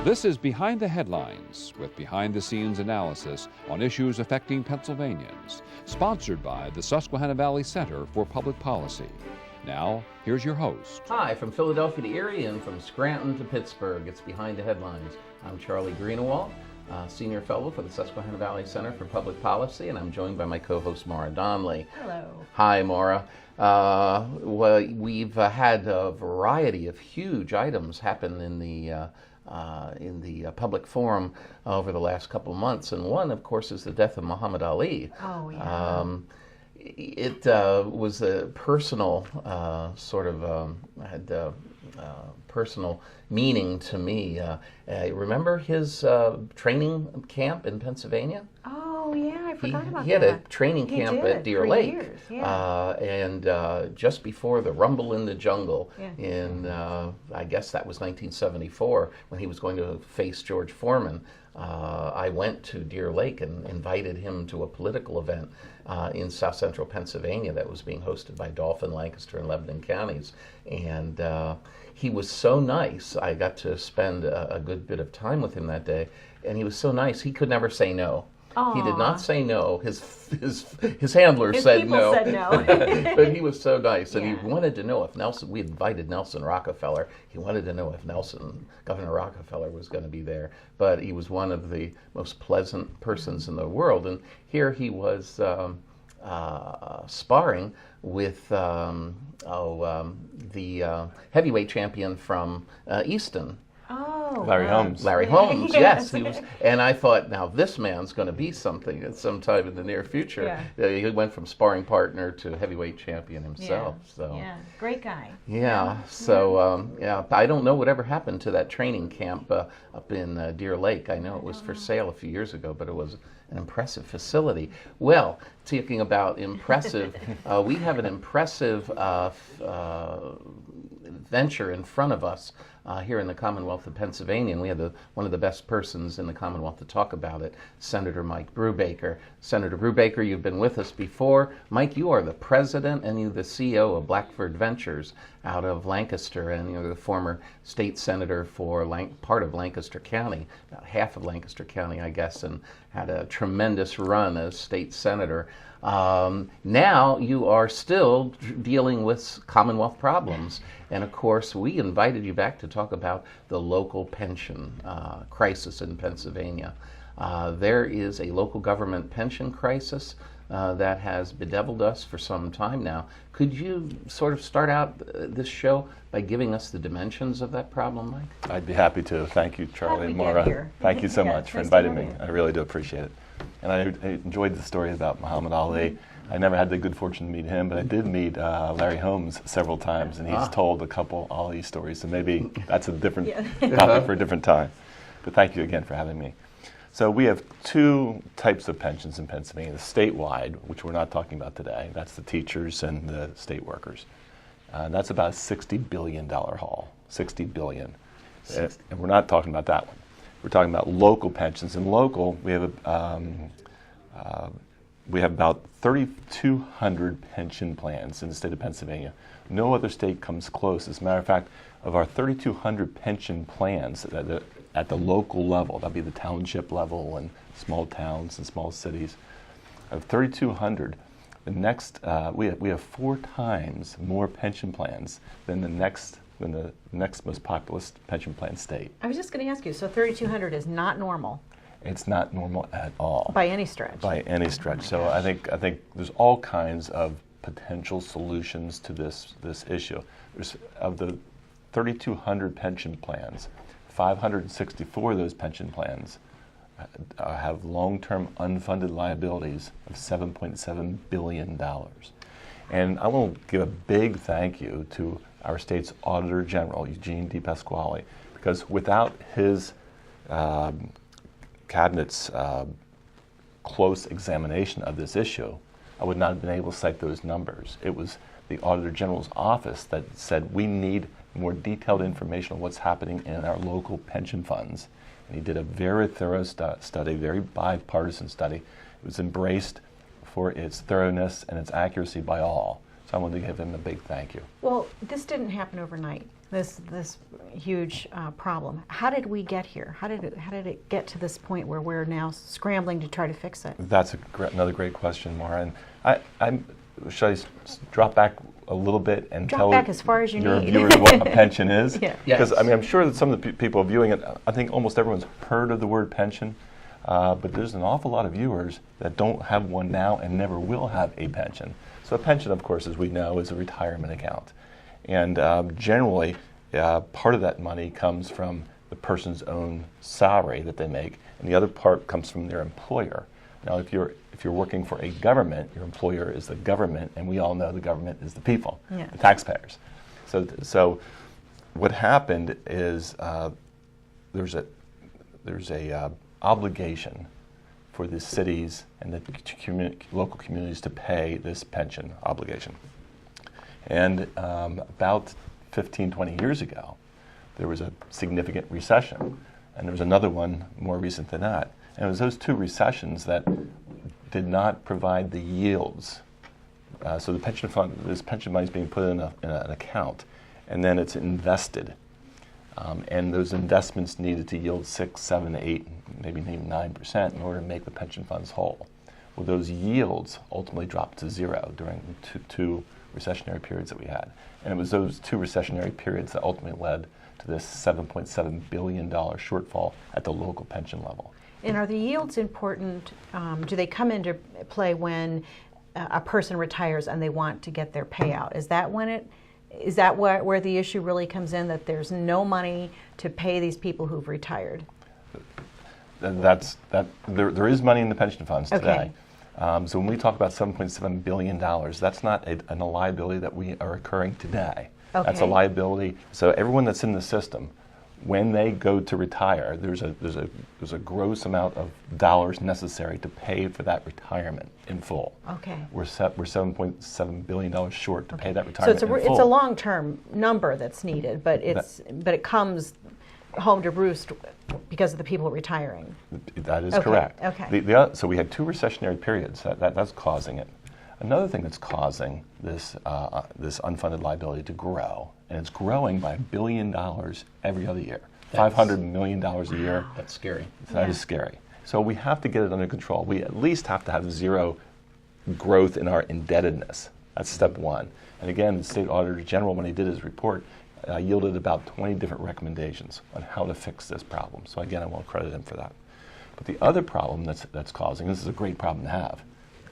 This is Behind the Headlines, with behind-the-scenes analysis on issues affecting Pennsylvanians, sponsored by the Susquehanna Valley Center for Public Policy. Now, here's your host. Hi, from Philadelphia to Erie and from Scranton to Pittsburgh, it's Behind the Headlines. I'm Charlie Greenewald, Senior Fellow for the Susquehanna Valley Center for Public Policy, and I'm joined by my co-host Maura Donnelly. Hello. Hi, Maura. Well, we've had a variety of huge items happen in the public forum over the last couple of months, and one, of course, is the death of Muhammad Ali. Oh, yeah. It was a personal personal meaning to me. Remember his training camp in Pennsylvania? Oh, yeah, I forgot about that. He had a training camp at Deer for Lake, years, yeah. and just before the Rumble in the Jungle in, I guess that was 1974, when he was going to face George Foreman. I went to Deer Lake and invited him to a political event in South Central Pennsylvania that was being hosted by Dauphin, Lancaster, and Lebanon counties. And he was so nice. I got to spend a good bit of time with him that day, and he was so nice. He could never say no. Aww. He did not say no. His handler said no. Said no. But he was so nice, and Yeah. he wanted to know if Nelson. We invited Nelson Rockefeller. He wanted to know if Governor Rockefeller, was going to be there. But he was one of the most pleasant persons in the world, and here he was sparring with the heavyweight champion from Easton. Oh, Larry Holmes. Larry Holmes, yes. He was, and I thought, now this man's going to be something at some time in the near future. Yeah. He went from sparring partner to heavyweight champion himself. Yeah. So Yeah, great guy. yeah. So I don't know whatever happened to that training camp up in Deer Lake. I know it was for sale a few years ago, but it was an impressive facility. Well, talking about impressive, we have an impressive venture in front of us here in the Commonwealth of Pennsylvania, and we have one of the best persons in the Commonwealth to talk about it, Senator Mike Brubaker. Senator Brubaker, you've been with us before. Mike, you are the president and you're the CEO of Blackford Ventures out of Lancaster, and you're the former state senator for part of Lancaster County, about half of Lancaster County, I guess, and had a tremendous run as state senator. Now you are still dealing with Commonwealth problems, and of course we invited you back to talk about the local pension crisis in Pennsylvania. There is a local government pension crisis that has bedeviled us for some time now. Could you sort of start out this show by giving us the dimensions of that problem, Mike? I'd be happy to. Thank you, Charlie and Maura. Here? Thank you so Yeah, much for nice inviting to me. have you. I really do appreciate it. And I enjoyed the story about Muhammad Ali. I never had the good fortune to meet him, but I did meet Larry Holmes several times, and he's told a couple Ali stories, so maybe that's a different topic for a different time. But thank you again for having me. So we have two types of pensions in Pennsylvania, the statewide, which we're not talking about today. That's the teachers and the state workers. That's about a $60 billion haul, $60 billion. And we're not talking about that one. We're talking about local pensions. In local, we have about 3,200 pension plans in the state of Pennsylvania. No other state comes close. As a matter of fact, of our 3,200 pension plans at the local level, that'd be the township level and small towns and small cities, of 3,200, we have 4 times more pension plans than the next most populous pension plan state. I was just going to ask you, so 3,200 is not normal? It's not normal at all. By any stretch? By any stretch. So I think there's all kinds of potential solutions to this issue. Of the 3,200 pension plans, 564 of those pension plans have long-term unfunded liabilities of $7.7 billion. And I want to give a big thank you to our state's Auditor General, Eugene D. Pasquale, because without his cabinet's close examination of this issue, I would not have been able to cite those numbers. It was the Auditor General's office that said we need more detailed information on what's happening in our local pension funds. And he did a very thorough study, very bipartisan study. It was embraced for its thoroughness and its accuracy by all. So I wanted to give him a big thank you. Well, this didn't happen overnight. This huge problem. How did we get here? How did it get to this point where we're now scrambling to try to fix it? That's another great question, Maura. And should I drop back a little bit and Drop tell back as far as you your need. viewers what a pension is? Yeah. Because Yes. I mean, I'm sure that some of the people viewing it, I think almost everyone's heard of the word pension, but there's an awful lot of viewers that don't have one now and never will have a pension. So a pension, of course, as we know, is a retirement account. And generally, part of that money comes from the person's own salary that they make, and the other part comes from their employer. Now, if you're working for a government, your employer is the government, and we all know the government is the people, Yeah. the taxpayers. So what happened is there's a obligation for the cities and the local communities to pay this pension obligation. And about 15, 20 years ago, there was a significant recession, and there was another one more recent than that. And it was those two recessions that did not provide the yields. So the pension fund, this pension money is being put in an account, and then it's invested. And those investments needed to yield 6, 7, 8, maybe even 9% in order to make the pension funds whole. Well, those yields ultimately dropped to zero during the two recessionary periods that we had. And it was those two recessionary periods that ultimately led to this $7.7 billion shortfall at the local pension level. And are the yields important? Do they come into play when a person retires and they want to get their payout? Is that where the issue really comes in, that there's no money to pay these people who've retired? There is money in the pension funds today. Okay. So when we talk about $7.7 billion, that's not a liability that we are incurring today. Okay. That's a liability. So everyone that's in the system, when they go to retire, there's a gross amount of dollars necessary to pay for that retirement in full. Okay. We're $7.7 billion short to pay that So retirement in full. it's a long-term number that's needed, but it comes home to roost because of the people retiring. That is Okay, correct. okay. So we had two recessionary periods. That's causing it. Another thing that's causing this unfunded liability to grow, and it's growing by $1 billion every other year, $500 million a year. That's scary. That is scary. So we have to get it under control. We at least have to have zero growth in our indebtedness. That's step one. And again, the State Auditor General, when he did his report, yielded about 20 different recommendations on how to fix this problem. So again, I won't credit him for that. But the other problem that's causing, this is a great problem to have,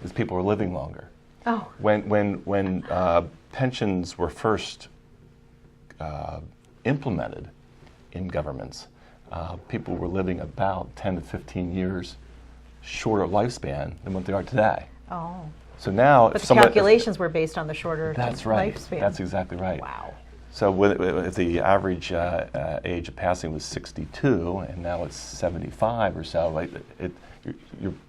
is people are living longer. Oh. When pensions were first implemented in governments, people were living about 10 to 15 years shorter lifespan than what they are today. Oh. So now, But the calculations were based on the shorter that's right. lifespan. That's exactly right. Wow. So if the average age of passing was 62 and now it's 75 or so,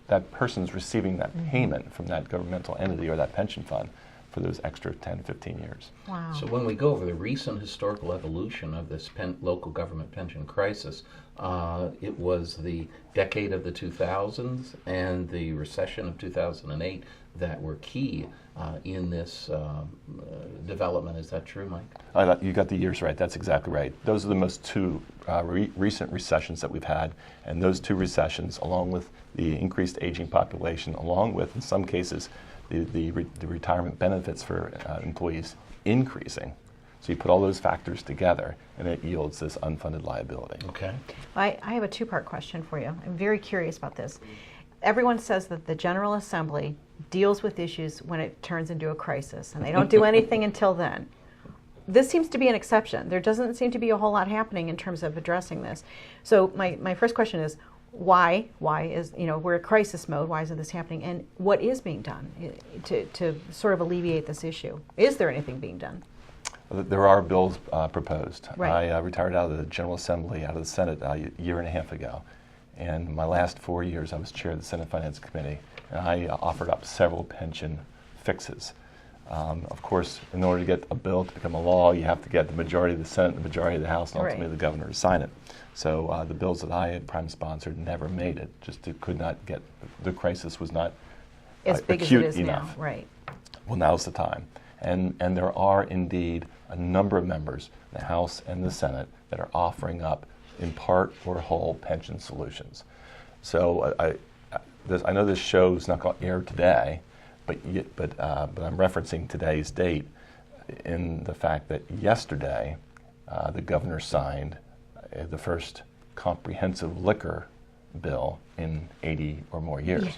that person's receiving that payment from that governmental entity or that pension fund for those extra 10, 15 years. Wow. So when we go over the recent historical evolution of this local government pension crisis, it was the decade of the 2000s and the recession of 2008 that were key in this development. Is that true, Mike? You got the years right. That's exactly right. Those are the most two recent recessions that we've had, and those two recessions, along with the increased aging population, along with, in some cases, the retirement benefits for employees increasing. So you put all those factors together, and it yields this unfunded liability. Okay. I have a two-part question for you. I'm very curious about this. Everyone says that the General Assembly deals with issues when it turns into a crisis, and they don't do anything until then. This seems to be an exception. There doesn't seem to be a whole lot happening in terms of addressing this. So my first question is, why is, we're in crisis mode, why isn't this happening? And what is being done to sort of alleviate this issue? Is there anything being done? There are bills proposed. Right. I retired out of the General Assembly, out of the Senate a year and a half ago. And my last 4 years, I was chair of the Senate Finance Committee, and I offered up several pension fixes. Of course, in order to get a bill to become a law, you have to get the majority of the Senate, the majority of the House, and ultimately the governor to sign it. So the bills that I had prime sponsored never made it. It could not get, the crisis was not As big as acute it is enough. now, right. Well, now's the time. And there are indeed a number of members, the House and the Senate, that are offering up in part or whole pension solutions. So I know this show is not going to air today, but I'm referencing today's date in the fact that yesterday the governor signed the first comprehensive liquor bill in 80 or more years.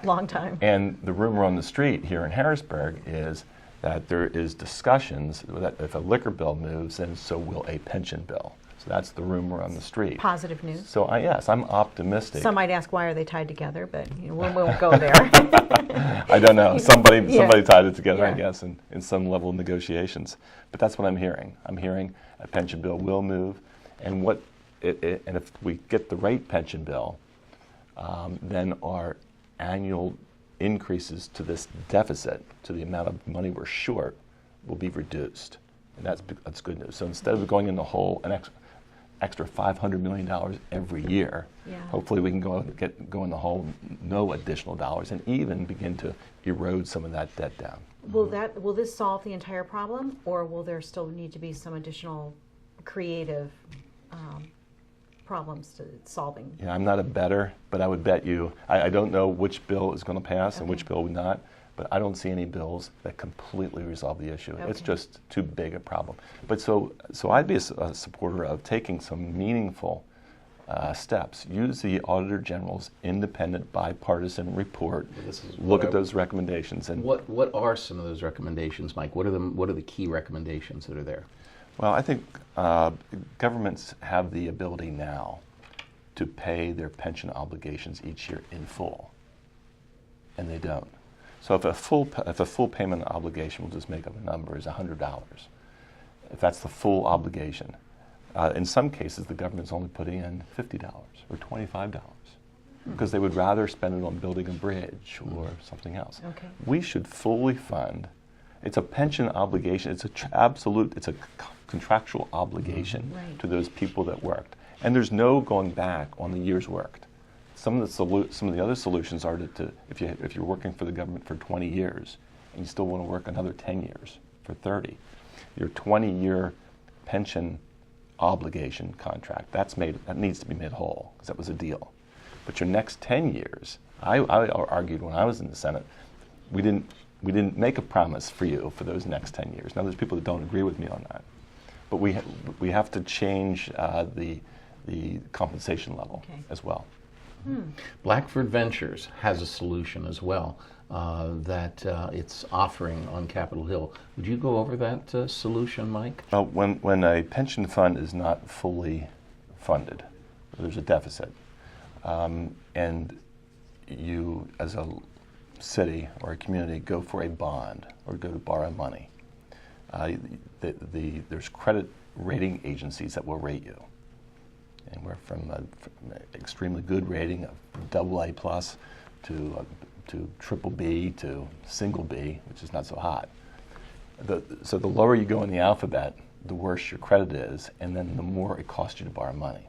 Long time. And the rumor on the street here in Harrisburg is that there is discussions that if a liquor bill moves, then so will a pension bill. So that's the rumor on the street. Positive news. So yes, I'm optimistic. Some might ask why are they tied together, but we won't go there. I don't know. Somebody tied it together, Yeah. I guess, in some level of negotiations. But that's what I'm hearing. I'm hearing a pension bill will move, and and if we get the right pension bill, then our annual increases to this deficit, to the amount of money we're short, will be reduced, and that's good news. So instead of going in the hole an extra $500 million every year, hopefully we can go in the hole no additional dollars and even begin to erode some of that debt down. Will this solve the entire problem, or will there still need to be some additional creative problems to solving? Yeah, I'm not a bettor, but I would bet you, I don't know which bill is going to pass and which bill would not, but I don't see any bills that completely resolve the issue. Okay. It's just too big a problem. But so I'd be a supporter of taking some meaningful steps. Use the Auditor General's independent bipartisan report. Look at those recommendations. And what are some of those recommendations, Mike? What are the key recommendations that are there? Well, I think governments have the ability now to pay their pension obligations each year in full, and they don't. So if a full payment obligation, we'll just make up a number, is $100, if that's the full obligation, in some cases the government's only putting in $50 or $25 because they would rather spend it on building a bridge or something else. Okay. We should fully fund. It's a pension obligation. It's a contractual obligation to those people that worked, and there's no going back on the years worked. Some of the other solutions are to if you're working for the government for 20 years and you still want to work another 10 years for 30, your 20-year pension obligation contract that needs to be made whole because that was a deal. But your next 10 years, I argued when I was in the Senate, we didn't make a promise for you for those next 10 years. Now there's people that don't agree with me on that, but we have to change the compensation level as well. Blackford Ventures has a solution as well that it's offering on Capitol Hill. Would you go over that solution, Mike? When a pension fund is not fully funded, there's a deficit, and you as a city or a community go for a bond or go to borrow money, there's credit rating agencies that will rate you. And we're from an extremely good rating of AA+ to triple B to single B, which is not so hot. So the lower you go in the alphabet, the worse your credit is, and then the more it costs you to borrow money.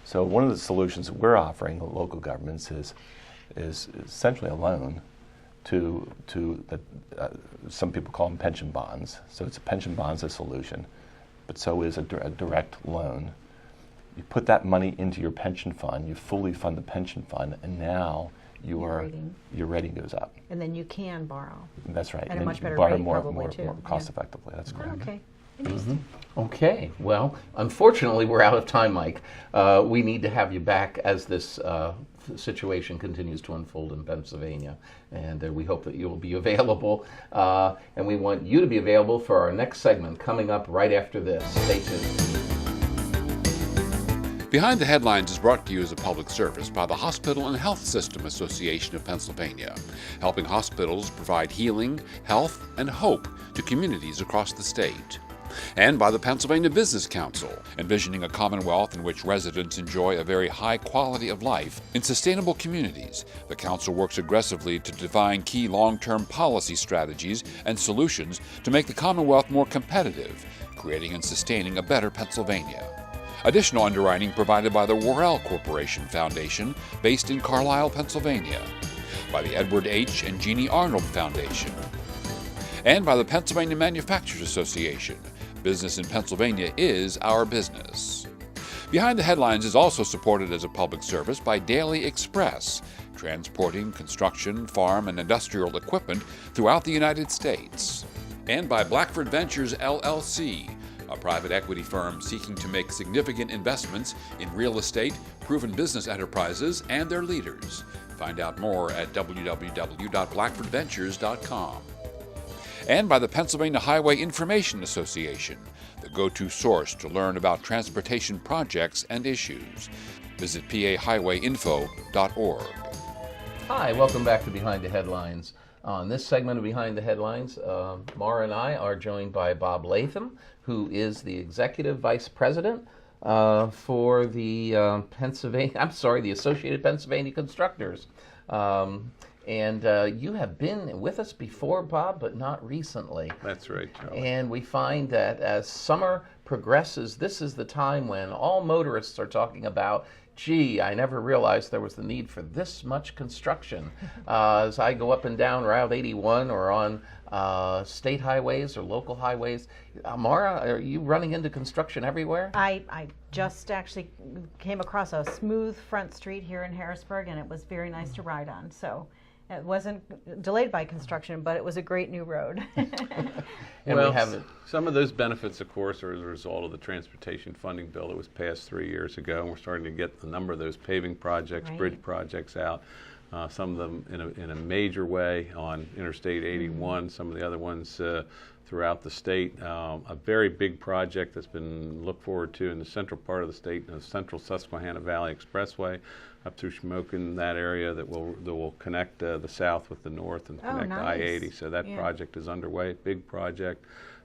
So one of the solutions that we're offering to local governments is essentially a loan to some people call them pension bonds. So it's a pension bonds a solution, but so is a direct loan. You put that money into your pension fund, you fully fund the pension fund, and now your rating goes up. And then you can borrow. That's right. At and a much better borrow rate, more probably, too. more cost effectively. That's correct. Okay. Interesting. Okay, well, unfortunately, we're out of time, Mike. We need to have you back as this situation continues to unfold in Pennsylvania, and we hope that you'll be available, and we want you to be available for our next segment coming up right after this. Stay tuned. Behind the Headlines is brought to you as a public service by the Hospital and Health System Association of Pennsylvania, helping hospitals provide healing, health, and hope to communities across the state. And by the Pennsylvania Business Council, envisioning a commonwealth in which residents enjoy a very high quality of life in sustainable communities. The council works aggressively to define key long-term policy strategies and solutions to make the commonwealth more competitive, creating and sustaining a better Pennsylvania. Additional underwriting provided by the Worrell Corporation Foundation, based in Carlisle, Pennsylvania, by the Edward H. and Jeannie Arnold Foundation, and by the Pennsylvania Manufacturers Association. Business in Pennsylvania is our business. Behind the Headlines is also supported as a public service by Daily Express, transporting construction, farm, and industrial equipment throughout the United States. And by Blackford Ventures, LLC, a private equity firm seeking to make significant investments in real estate, proven business enterprises, and their leaders. Find out more at www.blackfordventures.com. And by the Pennsylvania Highway Information Association, the go-to source to learn about transportation projects and issues. Visit pahighwayinfo.org. Hi, welcome back to Behind the Headlines. On this segment of Behind the Headlines, Mara and I are joined by Bob Latham, who is the Executive Vice President for the the Associated Pennsylvania Constructors. And you have been with us before, Bob, but not recently. That's right, Charlie. And we find that as summer progresses, this is the time when all motorists are talking about, gee, I never realized there was the need for this much construction. As I go up and down Route 81 or on state highways or local highways, Mara, are you running into construction everywhere? I just actually came across a smooth front street here in Harrisburg, and it was very nice to ride on. So it wasn't delayed by construction, but it was a great new road. And well, we have some of those benefits, of course, are as a result of the transportation funding bill that was passed 3 years ago, and we're starting to get a number of those paving projects, Right. bridge projects out. Some of them in a major way on Interstate 81, some of the other ones throughout the state. A very big project that's been looked forward to in the central part of the state, the Central Susquehanna Valley Expressway up through Shamokin, that area that will connect the south with the north and connect nice. I-80. So that project is underway, big project.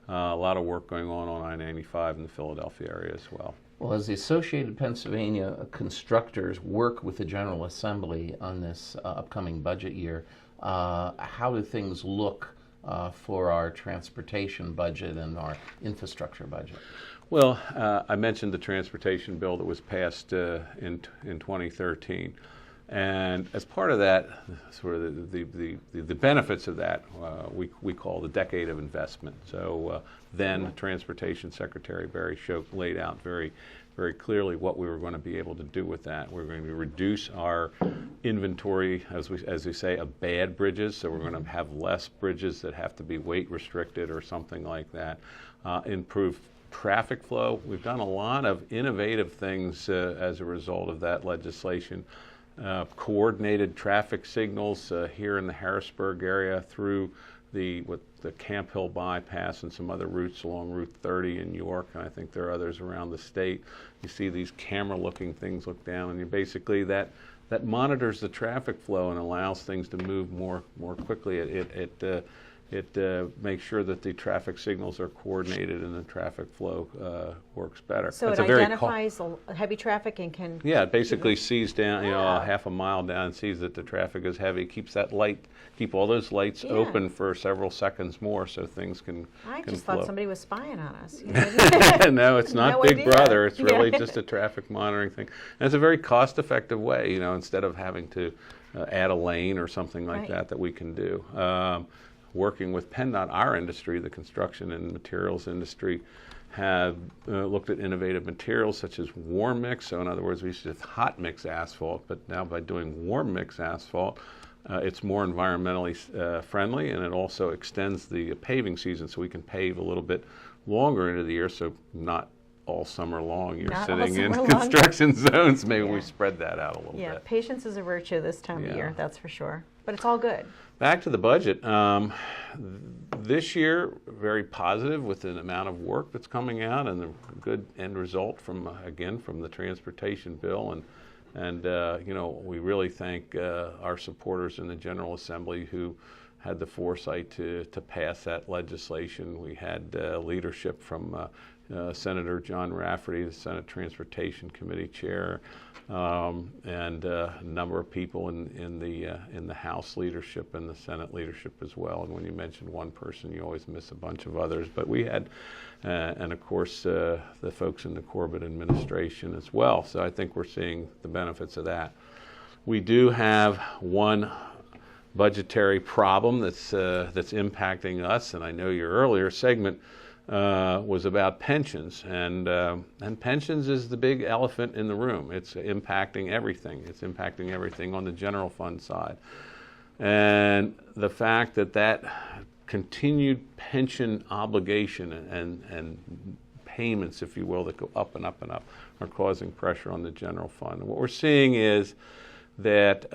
A lot of work going on I-95 in the Philadelphia area as well. Well, as the Associated Pennsylvania Constructors work with the General Assembly on this upcoming budget year, how do things look for our transportation budget and our infrastructure budget? Well, I mentioned the transportation bill that was passed in 2013. And as part of that, sort of the benefits of that, we call the decade of investment. So then Transportation Secretary Barry Shoke laid out very clearly what we were going to be able to do with that. We're going to reduce our inventory, as we say, of bad bridges. So we're going to have less bridges that have to be weight restricted or something like that. Improve traffic flow. We've done a lot of innovative things as a result of that legislation. Coordinated traffic signals here in the Harrisburg area through the Camp Hill bypass and some other routes along Route 30 in York, and I think there are others around the state. You see these camera-looking things look down, and you basically that monitors the traffic flow and allows things to move more quickly. It makes sure that the traffic signals are coordinated and the traffic flow works better. So That's it identifies heavy traffic and can... Yeah, it basically sees down, a half a mile down, and sees that the traffic is heavy, keeps all those lights open for several seconds more so things can I can just flow. thought somebody was spying on us. No, it's not No Big idea. Brother. It's really just a traffic monitoring thing. And it's a very cost-effective way, instead of having to add a lane or something like Right. that we can do. Working with PennDOT, our industry, the construction and materials industry, have looked at innovative materials such as warm mix. So in other words, we used to just hot mix asphalt, but now by doing warm mix asphalt, it's more environmentally friendly, and it also extends the paving season so we can pave a little bit longer into the year, so not all summer long you're Not sitting in all summer long. construction zones. Maybe we Yeah. spread that out a little Yeah, bit. patience is a virtue this time Yeah. of year, that's for sure. But it's all good. Back to the budget. This year, very positive with the amount of work that's coming out and the good end result from the transportation bill. And we really thank our supporters in the General Assembly who had the foresight to pass that legislation. We had leadership from Senator John Rafferty, the Senate Transportation Committee Chair, and a number of people in the House leadership and the Senate leadership as well. And when you mention one person, you always miss a bunch of others. But we had, and of course, the folks in the Corbett administration as well. So I think we're seeing the benefits of that. We do have one budgetary problem that's impacting us. And I know your earlier segment was about pensions, and pensions is the big elephant in the room. It's impacting everything. It's impacting everything on the general fund side, and the fact that continued pension obligation and payments, if you will, that go up and up and up, are causing pressure on the general fund. And what we're seeing is that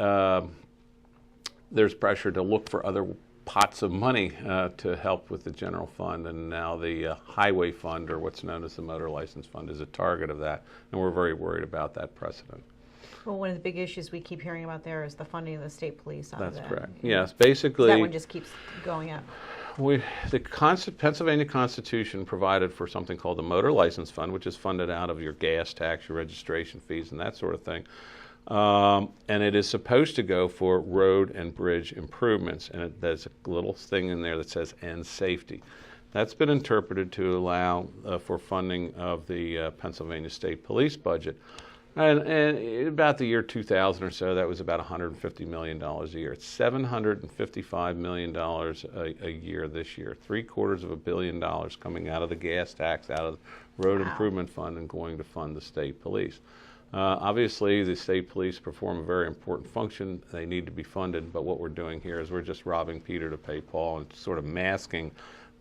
there's pressure to look for other pots of money to help with the general fund, and now the highway fund, or what's known as the motor license fund, is a target of that, and we're very worried about that precedent. Well, one of the big issues we keep hearing about there is the funding of the state police. That's correct. Yes, basically. That one just keeps going up. The Pennsylvania Constitution provided for something called the motor license fund, which is funded out of your gas tax, your registration fees, and that sort of thing. And it is supposed to go for road and bridge improvements, and there's a little thing in there that says "and safety." That's been interpreted to allow for funding of the Pennsylvania State Police budget. And about the year 2000 or so, that was about $150 million a year. It's $755 million a year this year, $750 million coming out of the gas tax, out of the road improvement fund, and going to fund the state police. Obviously, the state police perform a very important function. They need to be funded, but what we're doing here is we're just robbing Peter to pay Paul and sort of masking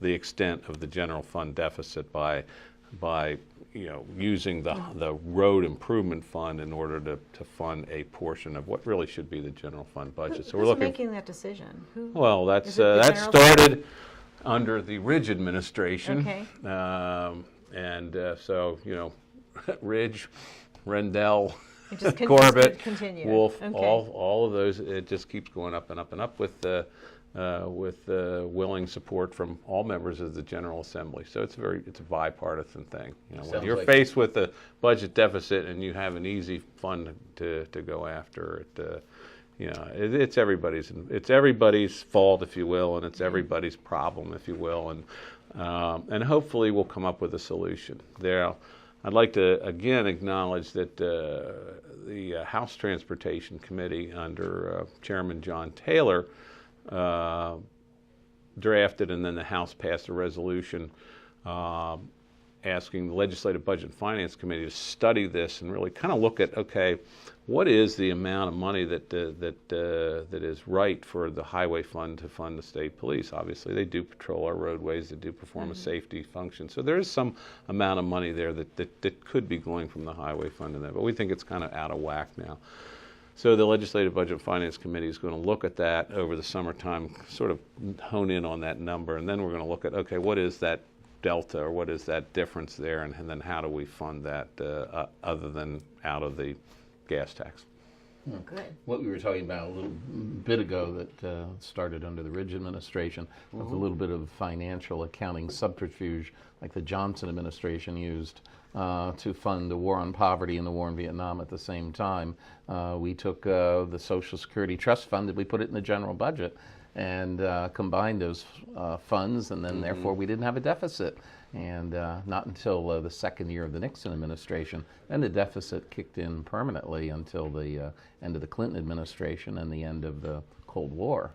the extent of the general fund deficit by using the road improvement fund in order to fund a portion of what really should be the general fund budget. So who's making that decision? Well, that started under the Ridge administration. Okay. So Ridge, Rendell, It just Corbett, continue. Wolf, Okay. all of those. It just keeps going up and up and up with willing support from all members of the General Assembly. So it's a bipartisan thing. When you're faced with a budget deficit and you have an easy fund to go after, it's everybody's fault, if you will, and it's everybody's problem, if you will, and hopefully we'll come up with a solution there. I'd like to again acknowledge that the House Transportation Committee under Chairman John Taylor drafted, and then the House passed a resolution asking the Legislative Budget and Finance Committee to study this and really kind of look at, okay, what is the amount of money that is right for the highway fund to fund the state police? Obviously, they do patrol our roadways, they do perform a safety function. So there is some amount of money there that could be going from the highway fund to that, but we think it's kind of out of whack now. So the Legislative Budget and Finance Committee is going to look at that over the summertime, sort of hone in on that number, and then we're going to look at, okay, what is that delta, or what is that difference there, and then how do we fund that other than out of the gas tax? Good. What we were talking about a little bit ago that started under the Ridge administration, with a little bit of financial accounting subterfuge like the Johnson administration used to fund the war on poverty and the war in Vietnam at the same time. We took the Social Security Trust Fund and we put it in the general budget and combined those funds, and then therefore we didn't have a deficit. And not until the second year of the Nixon administration, then the deficit kicked in permanently until the end of the Clinton administration and the end of the Cold War.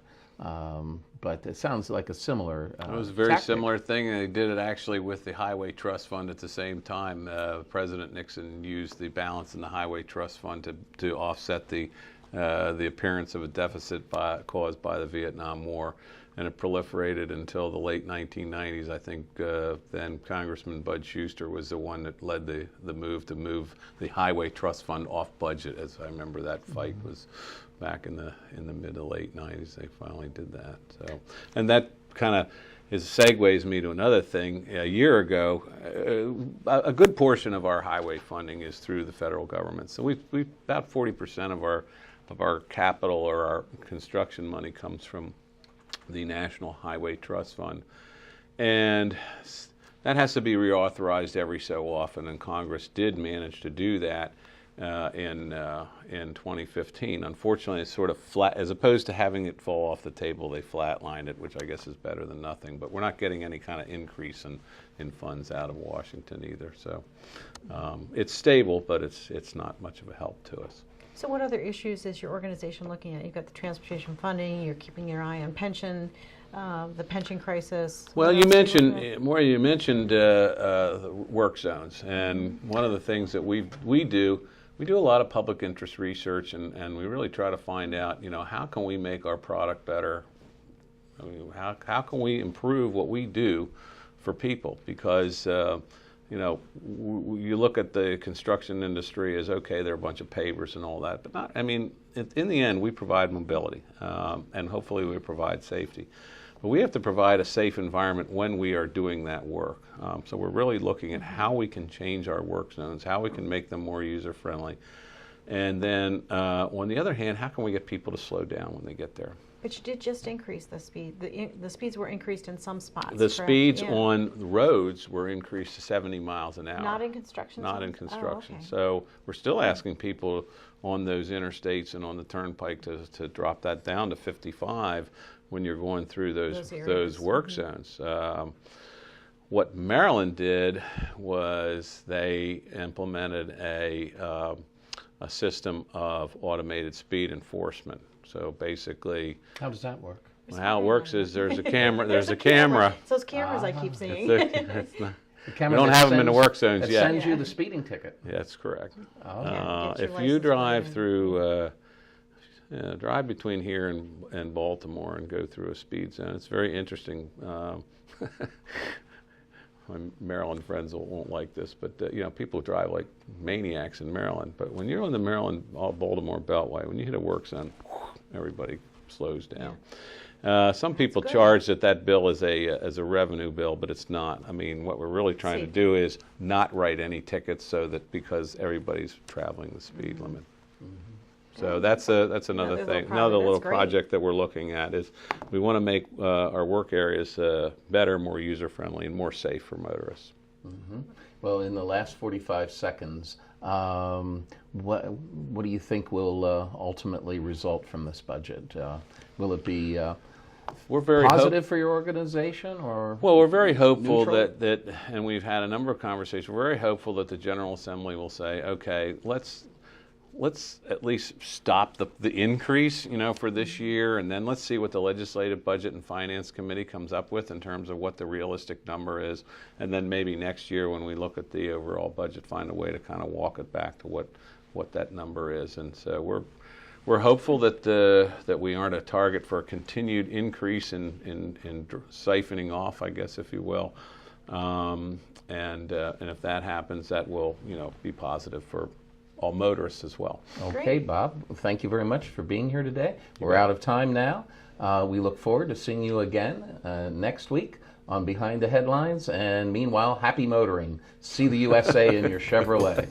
But it sounds like a similar it was a very tactic. similar thing. They did it actually with the Highway Trust Fund at the same time. President Nixon used the balance in the Highway Trust Fund to offset the appearance of a deficit caused by the Vietnam War. And it proliferated until the late 1990s. I think then Congressman Bud Schuster was the one that led the move to move the Highway Trust Fund off budget. As I remember, that fight was back in the mid to late 90s. They finally did that. So, and that kind of segues me to another thing. A year ago, a good portion of our highway funding is through the federal government. So we about 40% of our capital or our construction money comes from the National Highway Trust Fund, and that has to be reauthorized every so often, and Congress did manage to do that in 2015. Unfortunately, it's sort of flat, as opposed to having it fall off the table, they flatlined it, which I guess is better than nothing, but we're not getting any kind of increase in funds out of Washington either. So it's stable, but it's not much of a help to us. So what other issues is your organization looking at? You've got the transportation funding, you're keeping your eye on pension, the pension crisis. Well, you mentioned, Maureen, you mentioned work zones, and one of the things that we do a lot of public interest research, and we really try to find out, how can we make our product better? I mean, how can we improve what we do for people? Because you look at the construction industry as, okay, they're a bunch of pavers and all that, but not. I mean, in the end, we provide mobility, and hopefully we provide safety. But we have to provide a safe environment when we are doing that work. So we're really looking at how we can change our work zones, how we can make them more user-friendly. And then, on the other hand, how can we get people to slow down when they get there? But you did just increase the speed. The speeds were increased in some spots. The correct? speeds on the roads were increased to 70 miles an hour. Not in construction Not zones? in construction. Oh, okay. So we're still asking people on those interstates and on the turnpike to drop that down to 55 when you're going through those work zones. What Maryland did was they implemented a system of automated speed enforcement. So basically, How does that work? how it works is there's a camera. There's a camera. It's those cameras I keep seeing. It's not, The we camera don't that have them in the sends- work zones that yet. sends you the speeding ticket. That's correct. Oh. Yeah, get your If you license drive plate. through, drive between here and Baltimore and go through a speed zone, it's very interesting. My Maryland friends won't like this, but people drive like maniacs in Maryland. But when you're on the Maryland-Baltimore Beltway, when you hit a work zone, everybody slows down. Some people good. charge that bill as a revenue bill, but it's not. I mean, what we're really trying to do is not write any tickets, so that because everybody's traveling the speed limit. So that's another Another thing. little Another project. little That's great. project that we're looking at is we want to make our work areas better, more user-friendly, and more safe for motorists. Well, in the last 45 seconds, what do you think will ultimately result from this budget? Will it be We're very positive for your organization, or Well, we're very hopeful neutral? that, and we've had a number of conversations. We're very hopeful that the General Assembly will say, okay, let's at least stop the increase, for this year, and then let's see what the Legislative Budget and Finance Committee comes up with in terms of what the realistic number is, and then maybe next year when we look at the overall budget, find a way to kind of walk it back to what that number is. And so we're hopeful that we aren't a target for a continued increase in siphoning off, I guess, if you will. And if that happens, that will be positive for all motorists as well. Okay, Great. Bob, thank you very much for being here today. We're out of time now. We look forward to seeing you again next week on Behind the Headlines. And meanwhile, happy motoring. See the USA in your Chevrolet.